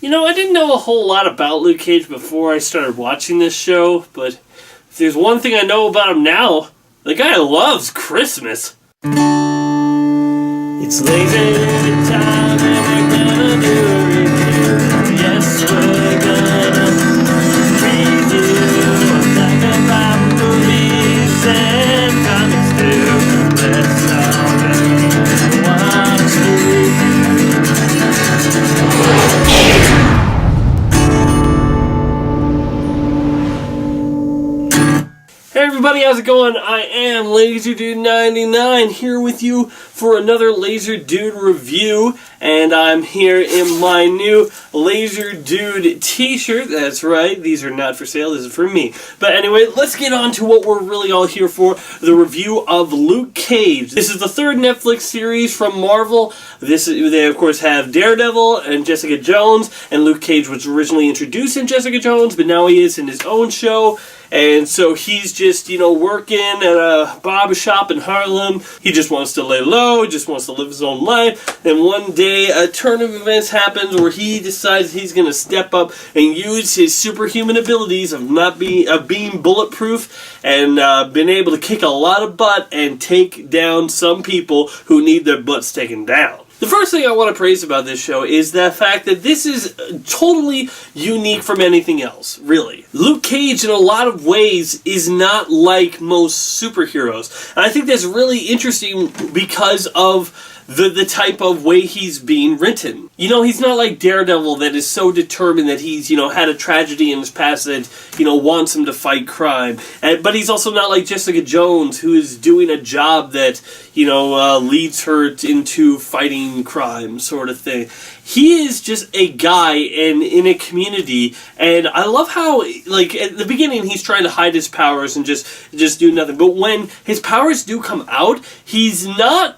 I didn't know a whole lot about Luke Cage before I started watching this show, but if there's one thing I know about him now, the guy loves Christmas. It's laser time and we're gonna do a review. Yes, we're gonna review like about movies and comics too. Let's all go watch the Hey everybody, how's it going? I am LaserDude99 here with you for another Laser Dude review, and I'm here in my new Laser Dude t-shirt. That's right, these are not for sale, this is for me. But anyway, let's get on to what we're really all here for, the review of Luke Cage. This is the third Netflix series from Marvel. They of course have Daredevil and Jessica Jones, and Luke Cage was originally introduced in Jessica Jones, but now he is in his own show. And so he's just, working at a barber shop in Harlem. He just wants to lay low, just wants to live his own life. And one day, a turn of events happens where he decides he's going to step up and use his superhuman abilities of being bulletproof and been able to kick a lot of butt and take down some people who need their butts taken down. The first thing I want to praise about this show is the fact that this is totally unique from anything else, really. Luke Cage, in a lot of ways, is not like most superheroes. And I think that's really interesting because of the type of way he's being written. He's not like Daredevil that is so determined that he's, had a tragedy in his past that, wants him to fight crime. But he's also not like Jessica Jones, who is doing a job that, leads her into fighting crime, sort of thing. He is just a guy in a community, and I love how, at the beginning he's trying to hide his powers and just do nothing. But when his powers do come out, he's not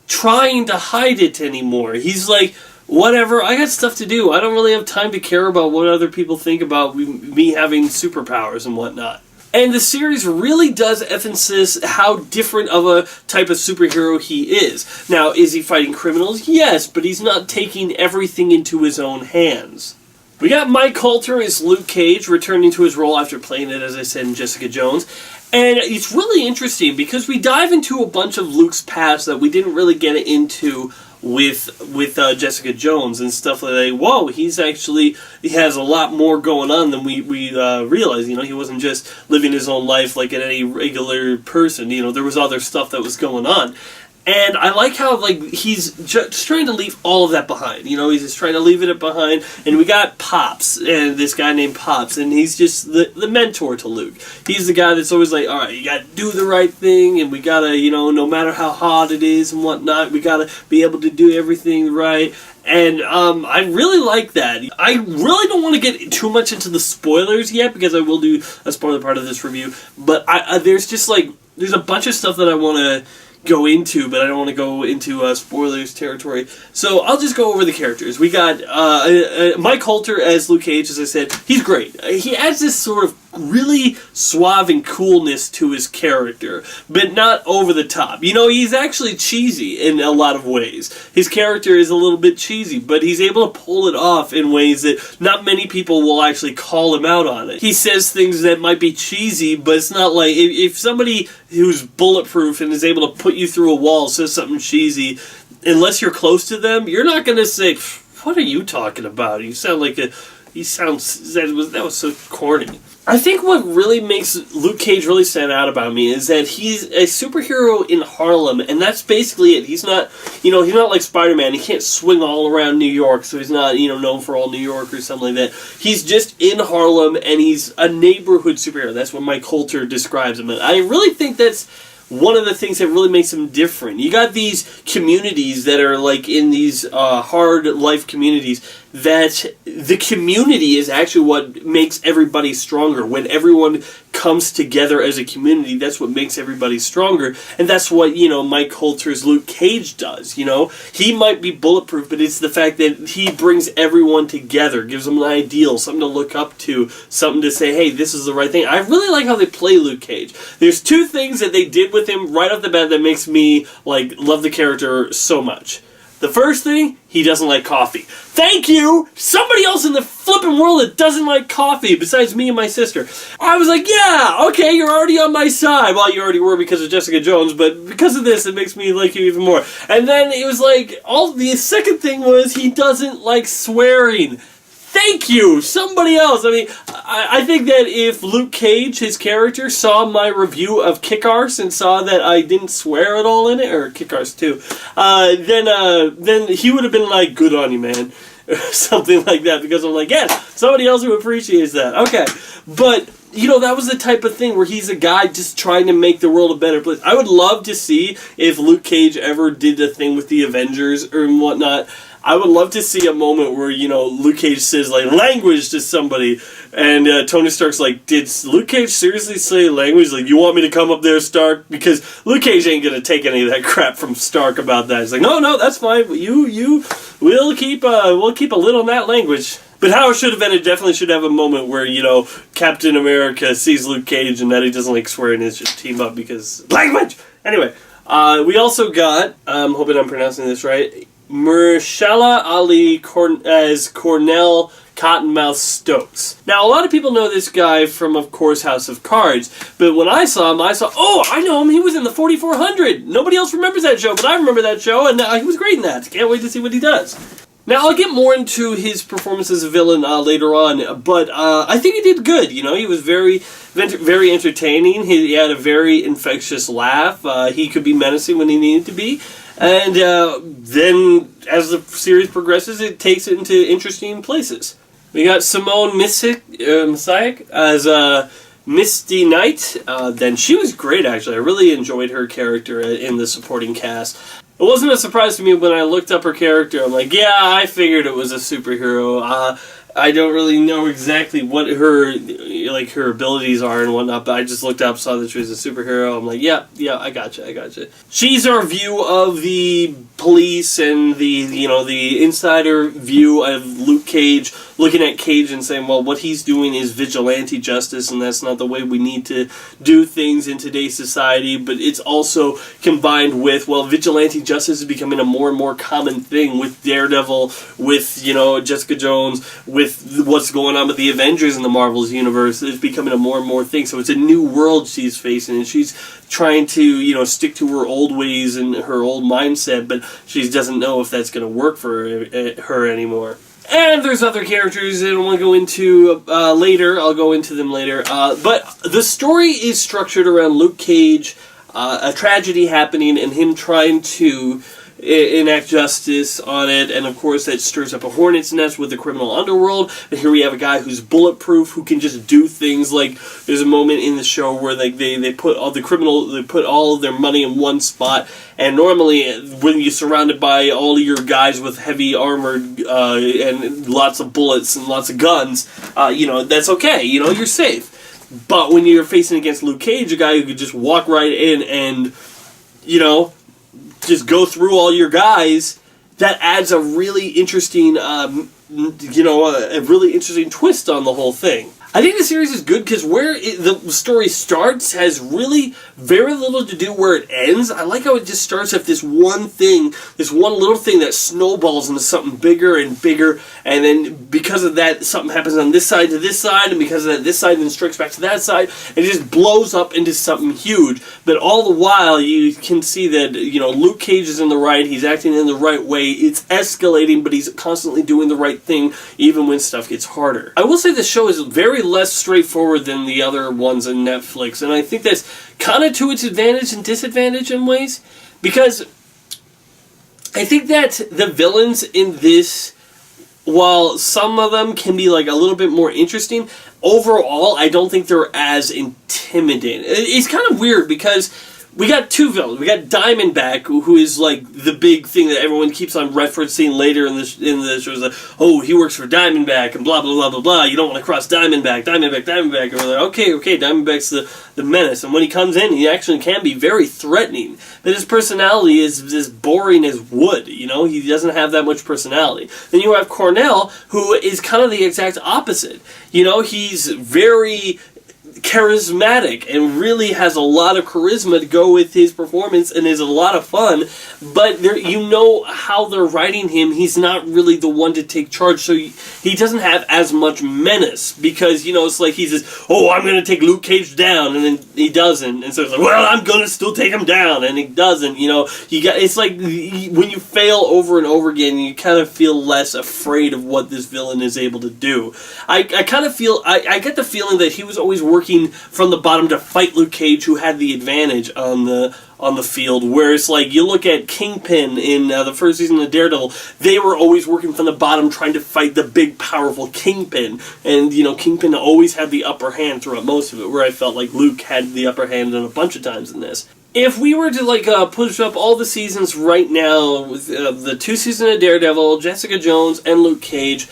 trying to hide it anymore. He's like, whatever, I got stuff to do. I don't really have time to care about what other people think about me having superpowers and whatnot. And the series really does emphasize how different of a type of superhero he is. Now, is he fighting criminals? Yes, but he's not taking everything into his own hands. We got Mike Colter as Luke Cage, returning to his role after playing it, as I said, in Jessica Jones. And it's really interesting because we dive into a bunch of Luke's past that we didn't really get into with Jessica Jones and stuff like that. Whoa, he has a lot more going on than we realized. He wasn't just living his own life like any regular person. There was other stuff that was going on. And I like how, he's just trying to leave all of that behind. He's just trying to leave it behind. And we got Pops, and this guy named Pops, and he's just the mentor to Luke. He's the guy that's always like, all right, you got to do the right thing, and we got to, no matter how hard it is and whatnot, we got to be able to do everything right. And I really like that. I really don't want to get too much into the spoilers yet, because I will do a spoiler part of this review. But there's just, there's a bunch of stuff that I want to go into, but I don't want to go into spoilers territory. So I'll just go over the characters. We got Mike Colter as Luke Cage, as I said. He's great. He adds this sort of really suave and coolness to his character, but not over the top. He's actually cheesy in a lot of ways. His character is a little bit cheesy, but he's able to pull it off in ways that not many people will actually call him out on it. He says things that might be cheesy, but it's not like if somebody who's bulletproof and is able to put you through a wall says something cheesy, unless you're close to them, you're not going to say, "What are you talking about? You sound like that was so corny." I think what really makes Luke Cage really stand out about me is that he's a superhero in Harlem, and that's basically it. He's not, he's not like Spider-Man. He can't swing all around New York, so he's not, known for all New York or something like that. He's just in Harlem, and he's a neighborhood superhero. That's what Mike Colter describes him. And I really think that's one of the things that really makes him different. You got these communities that are in these hard life communities that the community is actually what makes everybody stronger. When everyone comes together as a community, that's what makes everybody stronger. And that's what, Mike Colter's Luke Cage does, He might be bulletproof, but it's the fact that he brings everyone together, gives them an ideal, something to look up to, something to say, hey, this is the right thing. I really like how they play Luke Cage. There's two things that they did with him right off the bat that makes me, love the character so much. The first thing, he doesn't like coffee. Thank you! Somebody else in the flipping world that doesn't like coffee besides me and my sister. I was like, yeah, okay, you're already on my side. Well, you already were because of Jessica Jones, but because of this, it makes me like you even more. And then it was like, the second thing was he doesn't like swearing. Thank you! Somebody else. I mean, I think that if Luke Cage, his character, saw my review of Kick-Arse and saw that I didn't swear at all in it, or Kick-Arse 2, then he would have been like, good on you, man. Or something like that, because I'm like, yes, somebody else who appreciates that. Okay. But, you know, that was the type of thing where he's a guy just trying to make the world a better place. I would love to see if Luke Cage ever did a thing with the Avengers or whatnot. I would love to see a moment where, you know, Luke Cage says, like, language to somebody, and Tony Stark's like, did Luke Cage seriously say language? Like, you want me to come up there, Stark? Because Luke Cage ain't gonna take any of that crap from Stark about that. He's like, no, that's fine. We'll keep a lid on that language. But how it should have been, it definitely should have a moment where, you know, Captain America sees Luke Cage and that he doesn't like swearing, and just team up because language! Anyway, we also got, I'm hoping I'm pronouncing this right, Mahershala Ali as Cornell Cottonmouth Stokes. Now, a lot of people know this guy from, of course, House of Cards, but when I saw him, oh, I know him, he was in the 4400. Nobody else remembers that show, but I remember that show, and he was great in that. Can't wait to see what he does. Now, I'll get more into his performance as a villain later on, but I think he did good. You know, he was very entertaining. He had a very infectious laugh. He could be menacing when he needed to be. And then, as the series progresses, it takes it into interesting places. We got Simone Missick as Misty Knight. Then she was great, actually. I really enjoyed her character in the supporting cast. It wasn't a surprise to me when I looked up her character. I'm like, yeah, I figured it was a superhero. I don't really know exactly what her abilities are and whatnot, but I just looked up, saw that she was a superhero. I'm like, yeah, I gotcha. She's our view of the police and the insider view of Luke Cage, looking at Cage and saying, well, what he's doing is vigilante justice, and that's not the way we need to do things in today's society. But it's also combined with, well, vigilante justice is becoming a more and more common thing with Daredevil, with, Jessica Jones, with what's going on with the Avengers in the Marvel's universe. It's becoming a more and more thing. So it's a new world she's facing, and she's trying to, stick to her old ways and her old mindset, but she doesn't know if that's going to work for her anymore. And there's other characters that I want to go into later. I'll go into them later. But the story is structured around Luke Cage, a tragedy happening, and him trying to enact justice on it, and of course that stirs up a hornet's nest with the criminal underworld. And here we have a guy who's bulletproof, who can just do things like, there's a moment in the show where they put all of their money in one spot, and normally when you're surrounded by all of your guys with heavy armor and lots of bullets and lots of guns, that's okay, you're safe. But when you're facing against Luke Cage, a guy who could just walk right in and, just go through all your guys, that adds a really interesting, a really interesting twist on the whole thing. I think the series is good because where the story starts has really very little to do where it ends. I like how it just starts with this one little thing that snowballs into something bigger and bigger, and then because of that, something happens on this side to this side, and because of that, this side then strikes back to that side, and it just blows up into something huge. But all the while, you can see that, Luke Cage is in the right, he's acting in the right way, it's escalating, but he's constantly doing the right thing, even when stuff gets harder. I will say the show is very less straightforward than the other ones on Netflix, and I think that's kind of to its advantage and disadvantage in ways, because I think that the villains in this, while some of them can be like a little bit more interesting, overall I don't think they're as intimidating. It's kind of weird because we got two villains. We got Diamondback, who is like the big thing that everyone keeps on referencing later in the show. Like, oh, he works for Diamondback and blah blah blah blah blah. You don't want to cross Diamondback. And we're like, okay, Diamondback's the menace. And when he comes in, he actually can be very threatening. But his personality is as boring as wood. He doesn't have that much personality. Then you have Cornell, who is kind of the exact opposite. He's very charismatic and really has a lot of charisma to go with his performance and is a lot of fun, but you know how they're writing him, he's not really the one to take charge, so he doesn't have as much menace, because, you know, it's like he says, oh, I'm going to take Luke Cage down, and then he doesn't, and so it's like, well, I'm going to still take him down, and he doesn't, you know, it's like, when you fail over and over again, you kind of feel less afraid of what this villain is able to do. I kind of feel, I get the feeling that he was always working from the bottom to fight Luke Cage, who had the advantage on the field, whereas like you look at Kingpin in the first season of Daredevil, they were always working from the bottom trying to fight the big powerful Kingpin, and you know, Kingpin always had the upper hand throughout most of it, where I felt like Luke had the upper hand a bunch of times in this. If we were to like push up all the seasons right now, with the 2 seasons of Daredevil, Jessica Jones, and Luke Cage,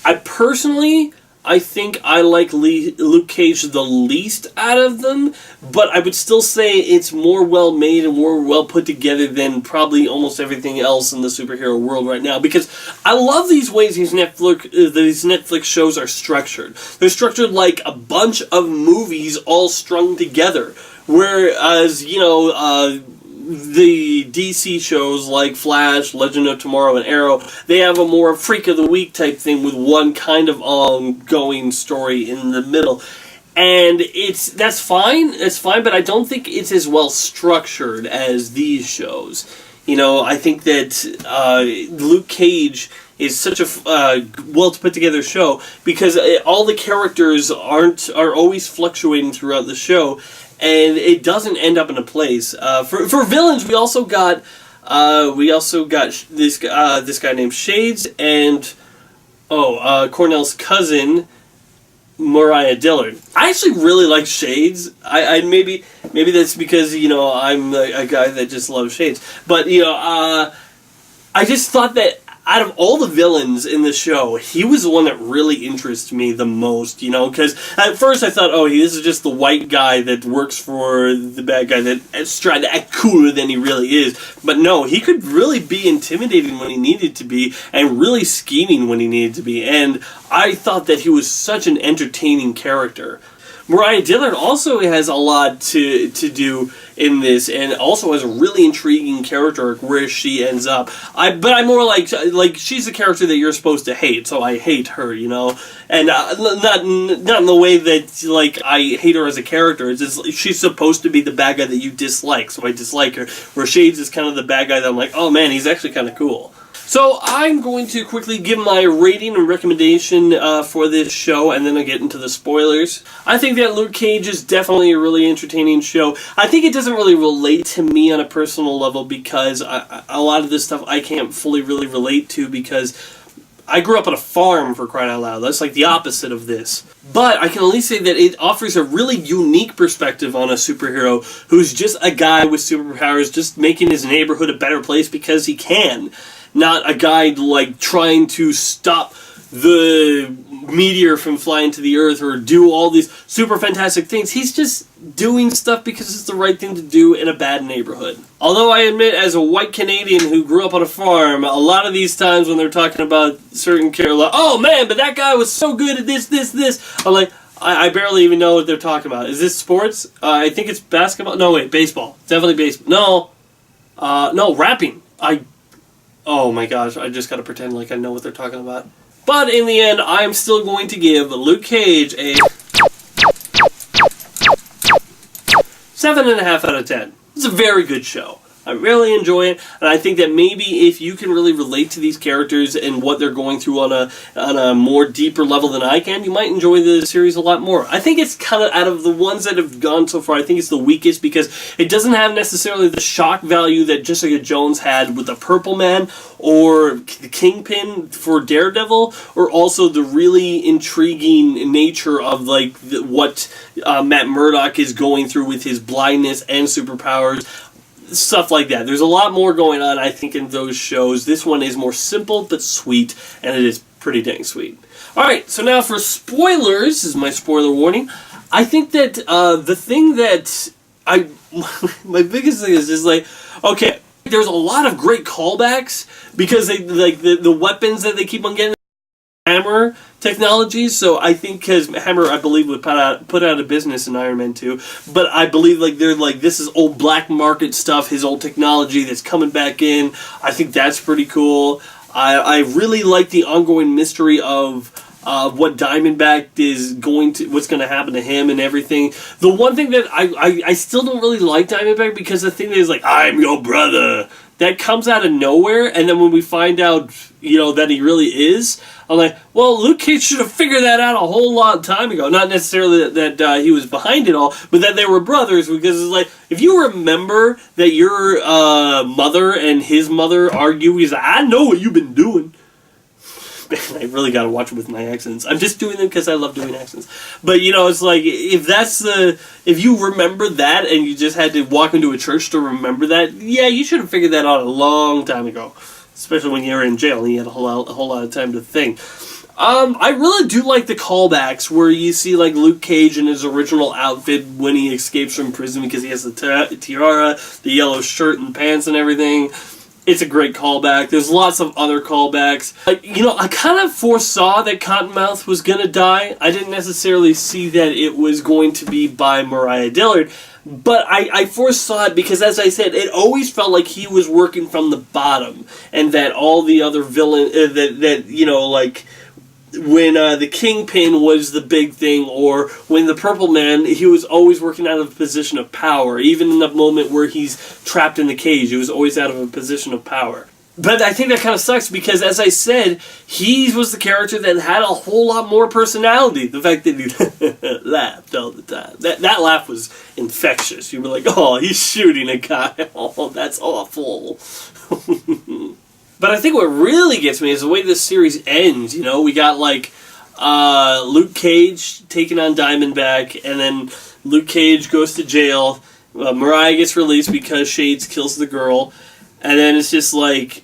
I think I like Luke Cage the least out of them, but I would still say it's more well made and more well put together than probably almost everything else in the superhero world right now, because I love these ways these Netflix shows are structured. They're structured like a bunch of movies all strung together, whereas, you know, the DC shows like Flash, Legend of Tomorrow, and Arrow, they have a more Freak of the Week type thing with one kind of ongoing story in the middle. And that's fine, but I don't think it's as well structured as these shows. You know, I think that Luke Cage is such a well put together show, because all the characters are always fluctuating throughout the show, and it doesn't end up in a place. For villains, we also got this guy named Shades, and Cornell's cousin, Mariah Dillard. I actually really like Shades. I maybe that's because, you know, I'm a guy that just loves Shades, but you know, I just thought that out of all the villains in the show, he was the one that really interests me the most, you know, because at first I thought, oh, this is just the white guy that works for the bad guy that's trying to act cooler than he really is. But no, he could really be intimidating when he needed to be, and really scheming when he needed to be, and I thought that he was such an entertaining character. Mariah Dillard also has a lot to do in this, and also has a really intriguing character arc where she ends up. But I'm more like she's a character that you're supposed to hate, so I hate her, you know, and not in the way that like I hate her as a character. It's just she's supposed to be the bad guy that you dislike, so I dislike her. Where Shades is kind of the bad guy that I'm like, oh man, he's actually kind of cool. So I'm going to quickly give my rating and recommendation for this show, and then I'll get into the spoilers. I think that Luke Cage is definitely a really entertaining show. I think it doesn't really relate to me on a personal level, because a lot of this stuff I can't fully really relate to, because I grew up on a farm, for crying out loud. That's like the opposite of this. But I can at least say that it offers a really unique perspective on a superhero who's just a guy with superpowers, just making his neighborhood a better place because he can. Not a guy like trying to stop the meteor from flying to the earth or do all these super fantastic things. He's just doing stuff because it's the right thing to do in a bad neighborhood. Although I admit, as a white Canadian who grew up on a farm, a lot of these times when they're talking about certain characters, like, oh man, but that guy was so good at this, I'm like, I barely even know what they're talking about. Is this sports? I think it's basketball. No, wait, baseball. Definitely baseball. No, rapping. Oh my gosh, I just gotta pretend like I know what they're talking about. But in the end, I'm still going to give Luke Cage a 7.5 out of 10. It's a very good show. I really enjoy it, and I think that maybe if you can really relate to these characters and what they're going through on a more deeper level than I can, you might enjoy the series a lot more. I think it's kind of, out of the ones that have gone so far, I think it's the weakest, because it doesn't have necessarily the shock value that Jessica Jones had with the Purple Man, or the Kingpin for Daredevil, or also the really intriguing nature of like what Matt Murdock is going through with his blindness and superpowers. Stuff like that. There's a lot more going on, I think, in those shows. This one is more simple but sweet, and it is pretty dang sweet. Alright, so now for spoilers, this is my spoiler warning. I think that the thing that my biggest thing is just like, okay, there's a lot of great callbacks, because they like the weapons that they keep on getting. Hammer technologies. So I think because Hammer, I believe, would put out of business in Iron Man 2. But I believe like they're like, this is old black market stuff, his old technology that's coming back in. I think that's pretty cool. I really like the ongoing mystery of what Diamondback is what's going to happen to him and everything. The one thing that I still don't really like Diamondback, because the thing is like, I'm your brother, that comes out of nowhere, and then when we find out, that he really is, I'm like, well, Luke Cage should have figured that out a whole long time ago. Not necessarily that he was behind it all, but that they were brothers, because it's like, if you remember that your mother and his mother argue, he's like, I know what you've been doing. Man, I really gotta watch it with my accents. I'm just doing them because I love doing accents. But, it's like, if you remember that and you just had to walk into a church to remember that, yeah, you should have figured that out a long time ago. Especially when you were in jail and you had a whole lot of time to think. I really do like the callbacks where you see, like, Luke Cage in his original outfit when he escapes from prison, because he has the tiara, the yellow shirt and pants and everything. It's a great callback. There's lots of other callbacks. I kind of foresaw that Cottonmouth was going to die. I didn't necessarily see that it was going to be by Mariah Dillard. But I foresaw it because, as I said, it always felt like he was working from the bottom. And that all the other villains, when the Kingpin was the big thing, or when the Purple Man, he was always working out of a position of power. Even in the moment where he's trapped in the cage, he was always out of a position of power. But I think that kind of sucks because, as I said, he was the character that had a whole lot more personality. The fact that he laughed all the time. That laugh was infectious. You were like, oh, he's shooting a guy. Oh, that's awful. But I think what really gets me is the way this series ends. We got like Luke Cage taking on Diamondback, and then Luke Cage goes to jail. Mariah gets released because Shades kills the girl, and then it's just like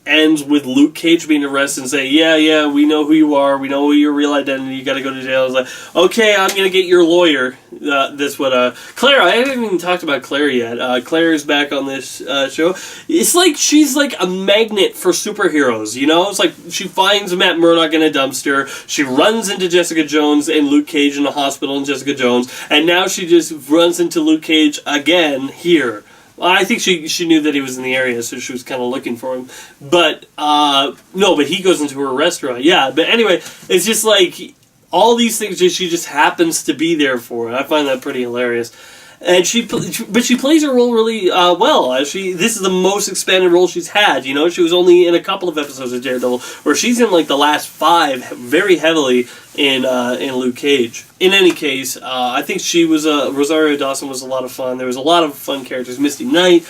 ends with Luke Cage being arrested and say, yeah, we know who you are, we know your real identity, you gotta go to jail. I was like, okay, I'm gonna get your lawyer. Claire, I haven't even talked about Claire yet. Claire is back on this show. It's like she's like a magnet for superheroes, It's like she finds Matt Murdock in a dumpster, she runs into Jessica Jones and Luke Cage in a hospital and Jessica Jones, and now she just runs into Luke Cage again here. I think she knew that he was in the area, so she was kind of looking for him. But, no, but he goes into her restaurant. Yeah, but anyway, it's just like all these things she just happens to be there for. I find that pretty hilarious. And she plays her role really well. This is the most expanded role she's had. She was only in a couple of episodes of Daredevil, where she's in like the last 5 very heavily in Luke Cage. In any case, I think she was Rosario Dawson was a lot of fun. There was a lot of fun characters. Misty Knight,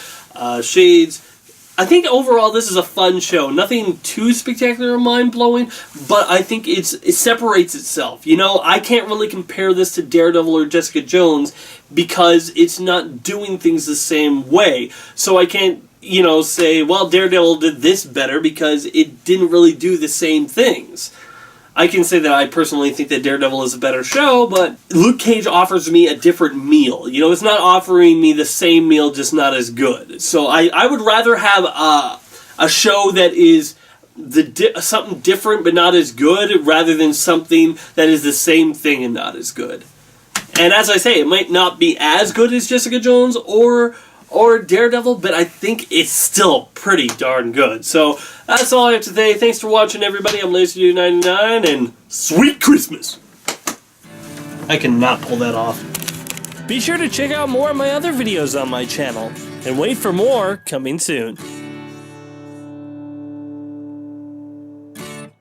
Shades. I think overall this is a fun show. Nothing too spectacular or mind-blowing, but I think it separates itself. I can't really compare this to Daredevil or Jessica Jones because it's not doing things the same way. So I can't, say, well, Daredevil did this better because it didn't really do the same things. I can say that I personally think that Daredevil is a better show, but Luke Cage offers me a different meal. It's not offering me the same meal, just not as good. So I would rather have a show that is something different but not as good, rather than something that is the same thing and not as good. And as I say, it might not be as good as Jessica Jones or Daredevil, but I think it's still pretty darn good. So that's all I have to say. Thanks for watching, everybody. I'm LazyDude99, and sweet Christmas! I cannot pull that off. Be sure to check out more of my other videos on my channel, and wait for more coming soon.